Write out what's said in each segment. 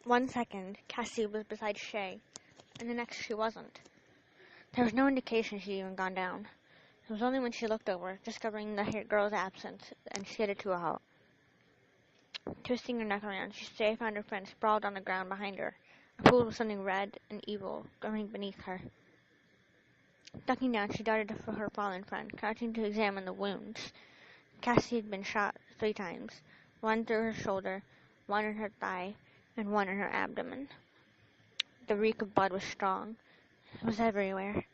1 second, Cassie was beside Shay, and the next she wasn't. There was no indication she'd even gone down. It was only when she looked over, discovering the girl's absence, and skidded to a halt. Twisting her neck around, Shay found her friend sprawled on the ground behind her, a pool of something red and evil growing beneath her. Ducking down, she darted for her fallen friend, crouching to examine the wounds. Cassie had been shot 3 times, one through her shoulder, one in her thigh, and one in her abdomen. The reek of blood was strong. It was everywhere.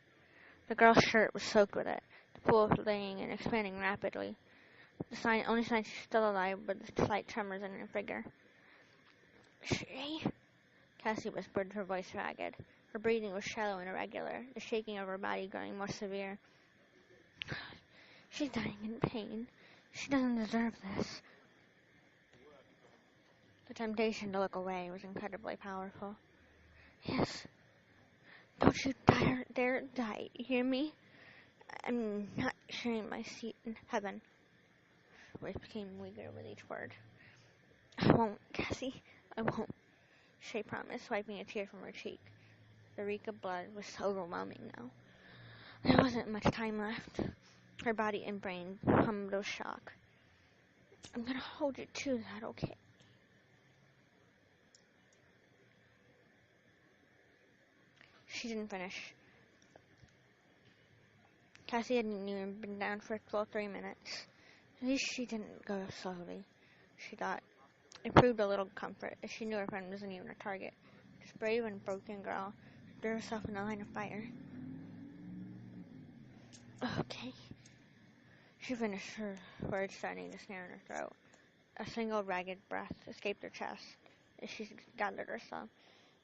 The girl's shirt was soaked with it, the pool laying and expanding rapidly. The only sign she's still alive were the slight tremors in her figure. Shay? Cassie whispered, her voice ragged. Her breathing was shallow and irregular, the shaking of her body growing more severe. She's dying in pain. She doesn't deserve this. The temptation to look away was incredibly powerful. Yes. Don't you dare die, you hear me? I'm not sharing my seat in heaven. Her voice became weaker with each word. I won't, Cassie. I won't, Shay promised, wiping a tear from her cheek. The reek of blood was overwhelming now. There wasn't much time left. Her body and brain hummed with shock. I'm gonna hold you to that, okay? She didn't finish. Cassie hadn't even been down for 3 minutes. At least she didn't go slowly, she thought. It proved a little comfort, as she knew her friend wasn't even a target. This brave and broken girl threw herself in the line of fire. Okay. She finished, her words starting to snare in her throat. A single ragged breath escaped her chest as she gathered herself.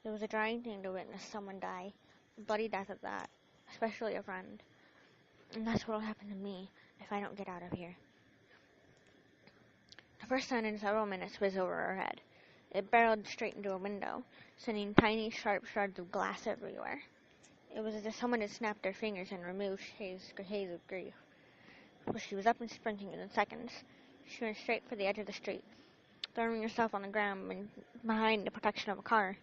It was a trying thing to witness someone die, the bloody death of that, especially a friend. And that's what'll happen to me if I don't get out of here. The first sound in several minutes whizzed over her head. It barreled straight into a window, sending tiny, sharp shards of glass everywhere. It was as if someone had snapped their fingers and removed Shay's haze of grief. But she was up and sprinting in seconds. She went straight for the edge of the street, throwing herself on the ground behind the protection of a car.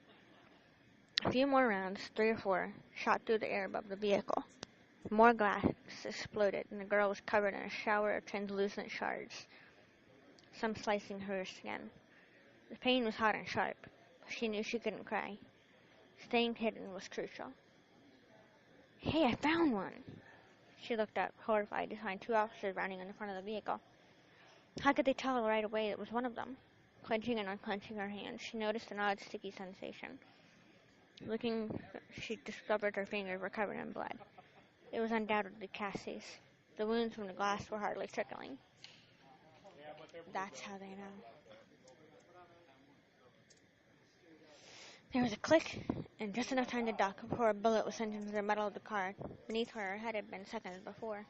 A few more rounds, 3 or 4, shot through the air above the vehicle. More glass exploded, and the girl was covered in a shower of translucent shards, some slicing her skin. The pain was hot and sharp, but she knew she couldn't cry. Staying hidden was crucial. Hey, I found one! She looked up, horrified, to find 2 officers running in the front of the vehicle. How could they tell right away it was one of them? Clenching and unclenching her hands, she noticed an odd sticky sensation. Looking, she discovered her fingers were covered in blood. It was undoubtedly Cassie's. The wounds from the glass were hardly trickling. That's how they know. There was a click, and just enough time to duck before a bullet was sent into the metal of the car, beneath where her head had been seconds before.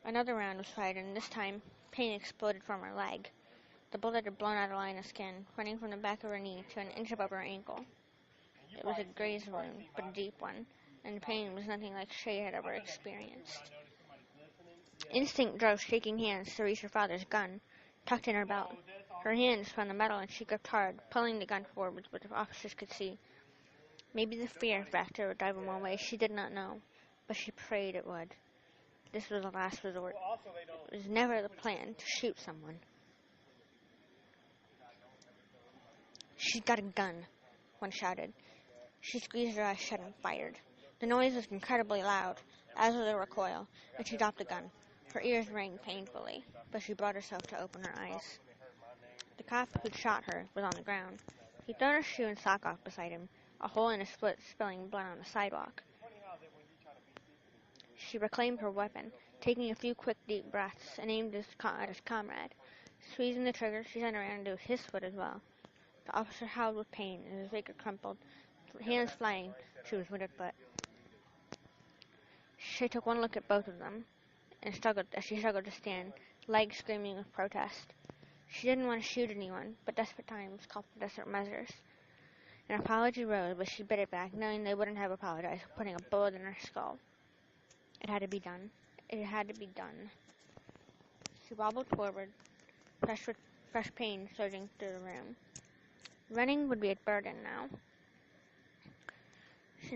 Another round was fired, and this time, pain exploded from her leg. The bullet had blown out a line of skin, running from the back of her knee to an inch above her ankle. It was a grazed wound, but a deep one, and the pain was nothing like Shay had ever experienced. Instinct drove shaking hands to reach her father's gun, tucked in her belt. Her hands found the metal, and she gripped hard, pulling the gun forward so the officers could see. Maybe the fear factor would drive him away, she did not know, but she prayed it would. This was the last resort. It was never the plan to shoot someone. She's got a gun, one shouted. She squeezed her eyes shut and fired. The noise was incredibly loud, as was the recoil, and she dropped the gun. Her ears rang painfully, but she brought herself to open her eyes. The cop who'd shot her was on the ground. He'd thrown her shoe and sock off beside him, a hole in his foot spilling blood on the sidewalk. She reclaimed her weapon, taking a few quick, deep breaths, and aimed at his comrade. Squeezing the trigger, she sent around into his foot as well. The officer howled with pain, and his vigor crumpled, hands flying to his wounded foot. She took one look at both of them, and she struggled to stand, legs screaming with protest. She didn't want to shoot anyone, but desperate times called for desperate measures. An apology rose, but she bit it back, knowing they wouldn't have apologized for putting a bullet in her skull. It had to be done. It had to be done. She wobbled forward, fresh pain surging through the room. Running would be a burden now.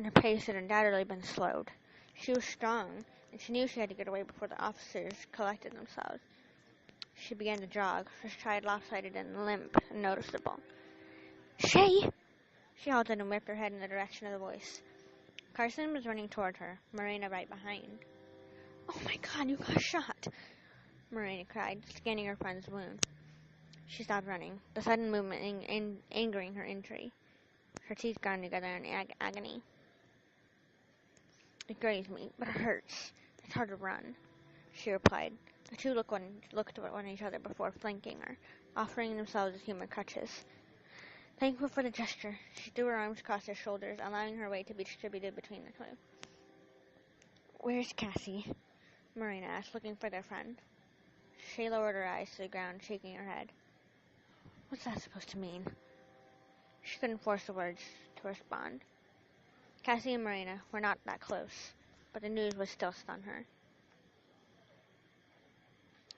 Her pace had undoubtedly been slowed. She was strong, and she knew she had to get away before the officers collected themselves. She began to jog, her stride lopsided and limp and noticeable. "Shay!" She halted and whipped her head in the direction of the voice. Carson was running toward her, Marina right behind. "Oh my God, you got shot!" Marina cried, scanning her friend's wound. She stopped running, the sudden movement angering her injury. Her teeth ground together in agony. "It grazed me, but it hurts. It's hard to run," she replied. The two looked at each other before flanking her, offering themselves as human crutches. Thankful for the gesture, she threw her arms across her shoulders, allowing her weight to be distributed between the two. "Where's Cassie?" Marina asked, looking for their friend. She lowered her eyes to the ground, shaking her head. "What's that supposed to mean?" She couldn't force the words to respond. Cassie and Marina were not that close, but the news would still stun her.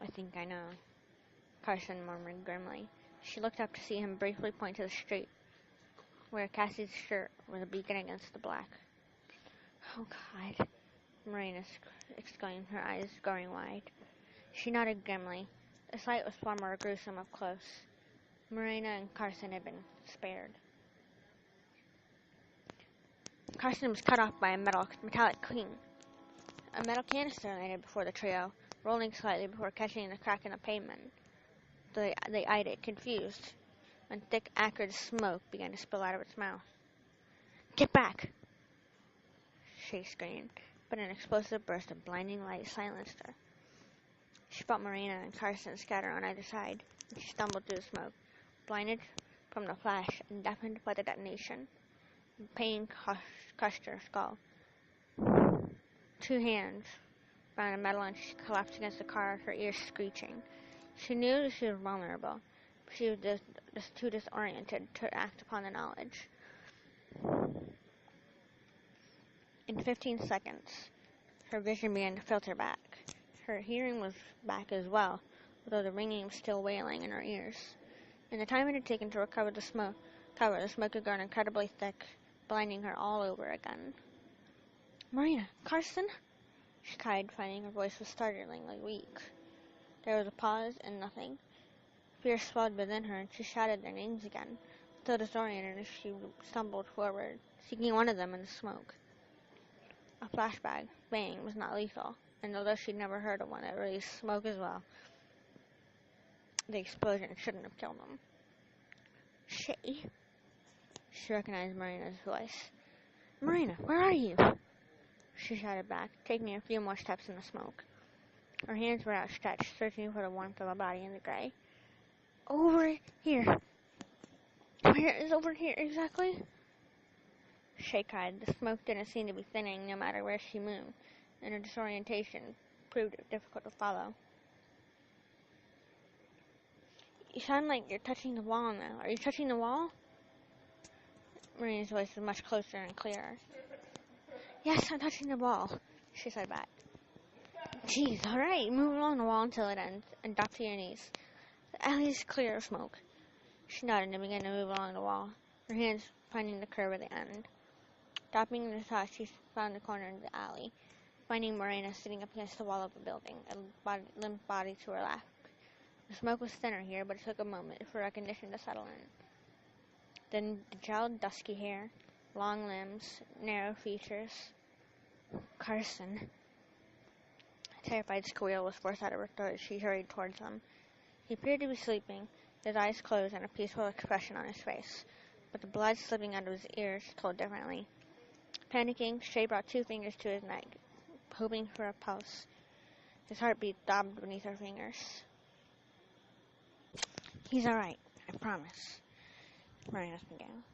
"I think I know," Carson murmured grimly. She looked up to see him briefly point to the street, where Cassie's shirt was a beacon against the black. "Oh, God," Marina exclaimed, her eyes growing wide. She nodded grimly. The sight was far more gruesome up close. Marina and Carson had been spared. Carson was cut off by a metallic cling. A metal canister landed before the trio, rolling slightly before catching the crack in the pavement. They eyed it, confused, when thick, acrid smoke began to spill out of its mouth. "Get back!" she screamed, but an explosive burst of blinding light silenced her. She felt Marina and Carson scatter on either side, and she stumbled through the smoke, blinded from the flash and deafened by the detonation. Pain crushed her skull. Two hands found a metal and she collapsed against the car, her ears screeching. She knew she was vulnerable, but she was just too disoriented to act upon the knowledge. In 15 seconds, her vision began to filter back. Her hearing was back as well, although the ringing was still wailing in her ears. In the time it had taken to recover the smoke had grown incredibly thick, blinding her all over again. "Marina! Carson!" she cried, finding her voice was startlingly weak. There was a pause and nothing. Fear swelled within her, and she shouted their names again, still disoriented as she stumbled forward, seeking one of them in the smoke. A flashbang bang was not lethal, and although she'd never heard of one that released smoke as well, the explosion shouldn't have killed them. "Shay!" She recognized Marina's voice. "Marina, where are you?" she shouted back, taking a few more steps in the smoke. Her hands were outstretched, searching for the warmth of a body in the gray. "Over here." "Where is over here exactly?" Shay cried. The smoke didn't seem to be thinning no matter where she moved, and her disorientation proved it difficult to follow. "You sound like you're touching the wall now. Are you touching the wall?" Marina's voice was much closer and clearer. "Yes, I'm touching the wall," she said back. "Geez, all right. Move along the wall until it ends, and drop to your knees. The alley is clear of smoke." She nodded and began to move along the wall, her hands finding the curve at the end. Dropping in the toss, she found the corner of the alley, finding Marina sitting up against the wall of the building, a limp body to her left. The smoke was thinner here, but it took a moment for recognition to settle in. Then the gelled, dusky hair, long limbs, narrow features. Carson. A terrified squeal was forced out of her throat as she hurried towards him. He appeared to be sleeping, his eyes closed and a peaceful expression on his face, but the blood slipping out of his ears told differently. Panicking, Shay brought 2 fingers to his neck, hoping for a pulse. His heartbeat throbbed beneath her fingers. "He's all right, I promise," Marina began.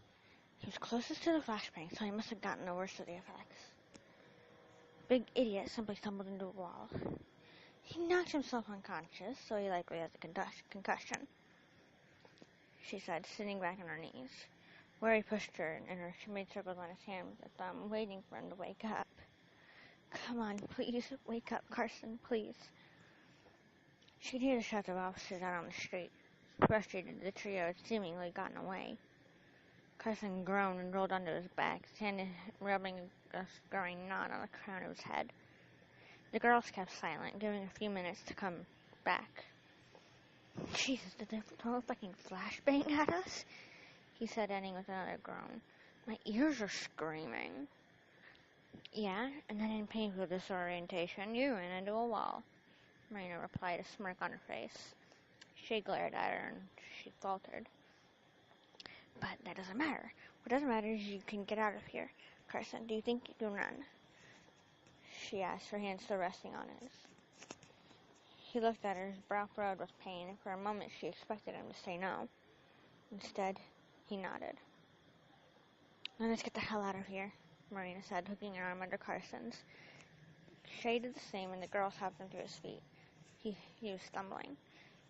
"He was closest to the flashbang, so he must have gotten the worst of the effects. Big idiot simply stumbled into a wall. He knocked himself unconscious, so he likely has a concussion," she said, sitting back on her knees. Where he pushed her, and she made circles on his hand with her thumb, waiting for him to wake up. "Come on, please, wake up, Carson, please." She could hear the shouts of officers out on the street. Frustrated, the trio had seemingly gotten away. Carson groaned and rolled onto his back, his hand rubbing a growing knot on the crown of his head. The girls kept silent, giving a few minutes to come back. Jesus, did they throw a fucking flashbang at us? He said, ending with another groan. My ears are screaming. Yeah, and then in painful disorientation, you ran into a wall, Marina replied, a smirk on her face. She glared at her, and she faltered. But that doesn't matter. What does matter is you can get out of here. Carson, do you think you can run? She asked, her hand still resting on his. He looked at her, his brow furrowed with pain, and for a moment she expected him to say no. Instead, he nodded. Then let's get the hell out of here, Marina said, hooking her arm under Carson's. Shay did the same, and the girls helped him to his feet. He was stumbling.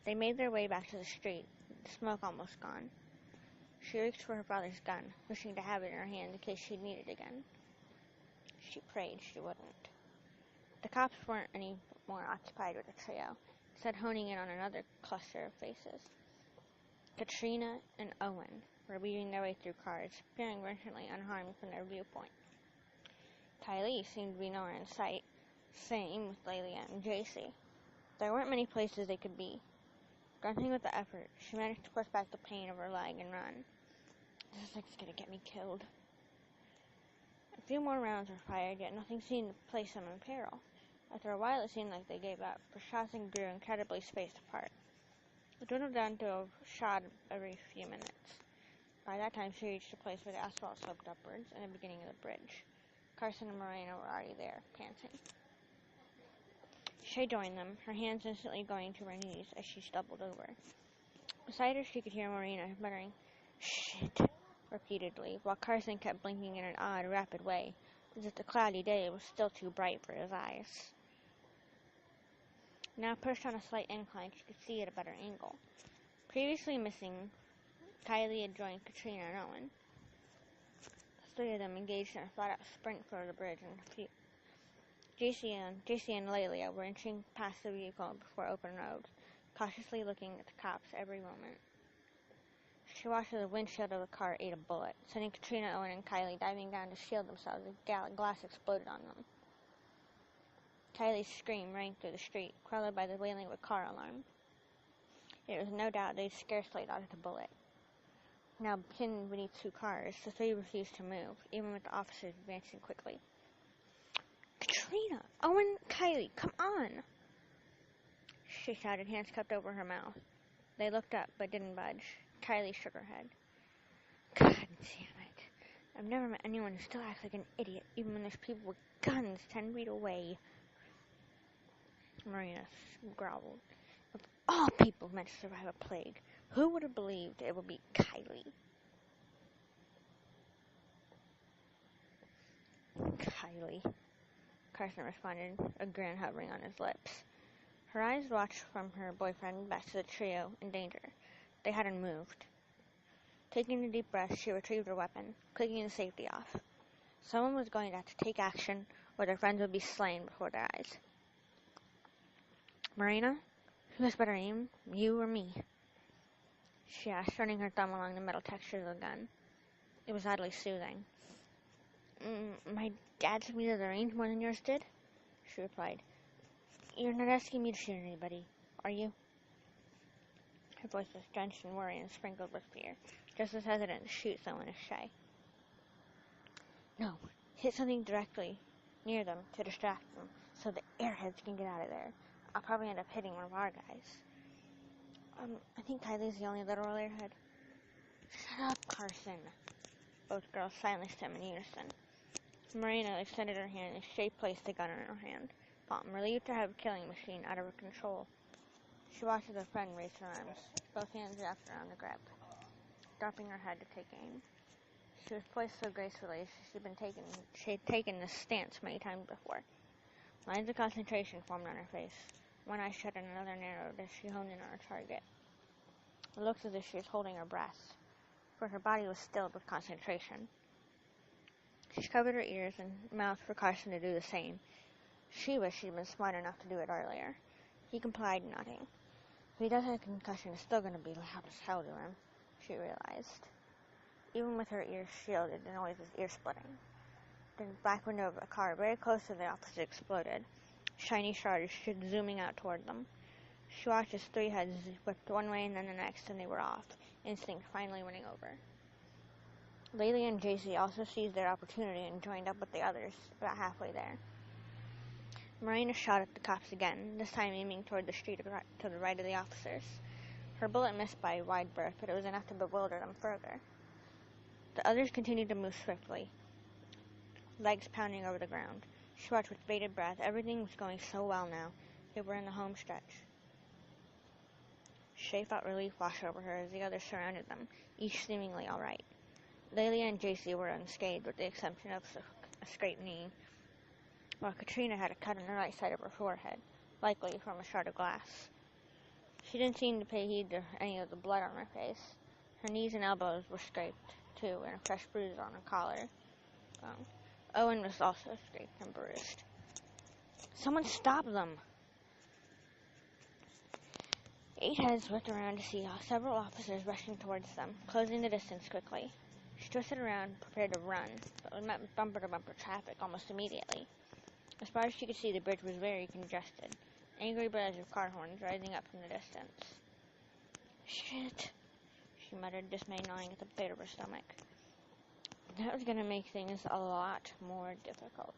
They made their way back to the street, the smoke almost gone. She reached for her father's gun, wishing to have it in her hand in case she'd need it again. She prayed she wouldn't. The cops weren't any more occupied with the trio, instead honing in on another cluster of faces. Katrina and Owen were weaving their way through cars, appearing virtually unharmed from their viewpoint. Kylie seemed to be nowhere in sight, same with Lelia and JC. There weren't many places they could be. Grunting with the effort, she managed to push back the pain of her leg and run. This thing's gonna get me killed. A few more rounds were fired, yet nothing seemed to place them in peril. After a while, it seemed like they gave up, for shots grew incredibly spaced apart. It dwindled down to a shot every few minutes. By that time, she reached a place where the asphalt sloped upwards, and the beginning of the bridge. Carson and Marina were already there, panting. Shay joined them, her hands instantly going to her knees as she stumbled over. Beside her, she could hear Marina muttering, "Shit," repeatedly, while Carson kept blinking in an odd, rapid way, as if the cloudy day was still too bright for his eyes. Now perched on a slight incline, she could see at a better angle. Previously missing, Kylie had joined Katrina and Owen. The three of them engaged in a flat-out sprint for the bridge, and JC and Lelia were inching past the vehicle before open road, cautiously looking at the cops every moment. She watched as the windshield of the car ate a bullet, sending Katrina, Owen, and Kylie diving down to shield themselves as glass exploded on them. Kylie's scream rang through the street, followed by the wailing of a car alarm. It was no doubt they'd scarcely dodged a bullet. Now pinned beneath two cars, the three refused to move, even with the officers advancing quickly. Katrina! Owen! Kylie! Come on! She shouted, hands cupped over her mouth. They looked up, but didn't budge. Kylie shook her head. God damn it. I've never met anyone who still acts like an idiot, even when there's people with guns 10 feet away. Marina growled. Of all people meant to survive a plague, who would have believed it would be Kylie? Kylie, Carson responded, a grin hovering on his lips. Her eyes watched from her boyfriend back to the trio in danger. They hadn't moved. Taking a deep breath, she retrieved her weapon, clicking the safety off. Someone was going to have to take action, or their friends would be slain before their eyes. Marina, who has better aim, you or me? She asked, running her thumb along the metal texture of the gun. It was oddly soothing. My dad took me to the range more than yours did, she replied. You're not asking me to shoot anybody, are you? Her voice was drenched in worry and sprinkled with fear, just as hesitant to shoot someone as Shay. No, hit something directly near them to distract them, so the airheads can get out of there. I'll probably end up hitting one of our guys. I think Kylie's the only literal airhead. Shut up, Carson. Both girls silenced him in unison. Marina extended her hand and Shay placed the gun in her hand, palm, relieved to have a killing machine out of her control. She watched as her friend raised her arms, both hands wrapped around the grip, dropping her head to take aim. She was poised so gracefully she'd taken this stance many times before. Lines of concentration formed on her face. One eye shut and another narrowed as she honed in on her target. It looked as if she was holding her breath, for her body was stilled with concentration. She covered her ears and mouth for Carson to do the same. She wished she'd been smart enough to do it earlier. He complied, nodding. If he does have a concussion, it's still going to be loud as hell to him, she realized. Even with her ears shielded, the noise was ear-splitting. The back window of a car very close to the officer exploded. Shiny shards stood zooming out toward them. She watched as 3 heads whipped one way and then the next, and they were off, instinct finally winning over. Laylee and JC also seized their opportunity and joined up with the others about halfway there. Marina shot at the cops again, this time aiming toward the street to the right of the officers. Her bullet missed by a wide berth, but it was enough to bewilder them further. The others continued to move swiftly, legs pounding over the ground. She watched with bated breath. Everything was going so well now. They were in the home stretch. Shay felt relief wash over her as the others surrounded them, each seemingly all right. Laylee and JC were unscathed, with the exception of a scraped knee, while Katrina had a cut on the right side of her forehead, likely from a shard of glass. She didn't seem to pay heed to any of the blood on her face. Her knees and elbows were scraped, too, and a fresh bruise on her collar. Owen was also scraped and bruised. Someone stop them! 8 heads whipped around to see several officers rushing towards them, closing the distance quickly. She twisted around, prepared to run, but was met with bumper-to-bumper traffic almost immediately. As far as she could see, the bridge was very congested, angry blares of car horns rising up from the distance. Shit, she muttered, dismay gnawing at the pit of her stomach. That was going to make things a lot more difficult.